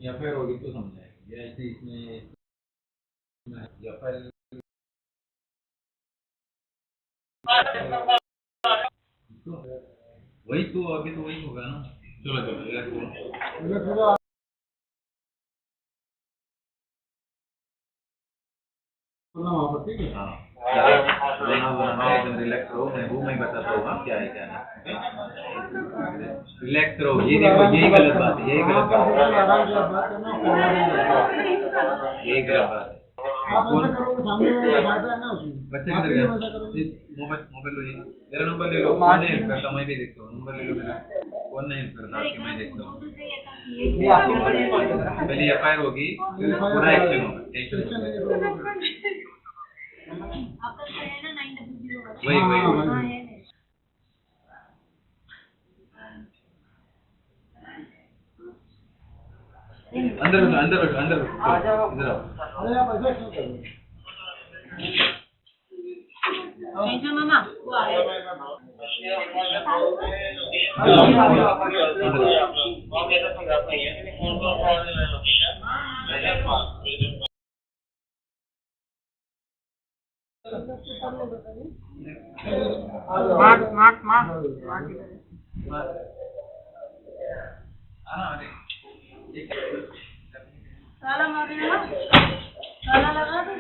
या फिर होगी तो समझाएंगे या ऐसे इसमें या फिर वही तो अभी तो वही होगा ना। चलो चलो ठीक है। हाँ एकदम रिलैक्स रहो, मैं बताता हूँ हाँ, क्या है क्या नहीं। रिलैक्स रहो, ये देखो यही गलत बात है, यही गलत बात है, यही गलत बात है। बच्चे किधर गए? मोबाइल मोबाइल लो, ये मेरा नंबर ले लो, फोन नहीं करता, मैं भी देखता हूँ, नंबर ले लो मेरा, फोन नहीं करता कि मैं देखता हूँ। पहले एफआईआर होगी, फिर पूरा एक्शन होगा, टेंशन वही वही अंदर बैठो अंदर बैठो अंदर बैठो इधर आओ। अरे आप ऐसा क्यों कर रहे हो? टेंशन मामा वो आ गया। ताला मार रहे हो ना, ताला लगा दो।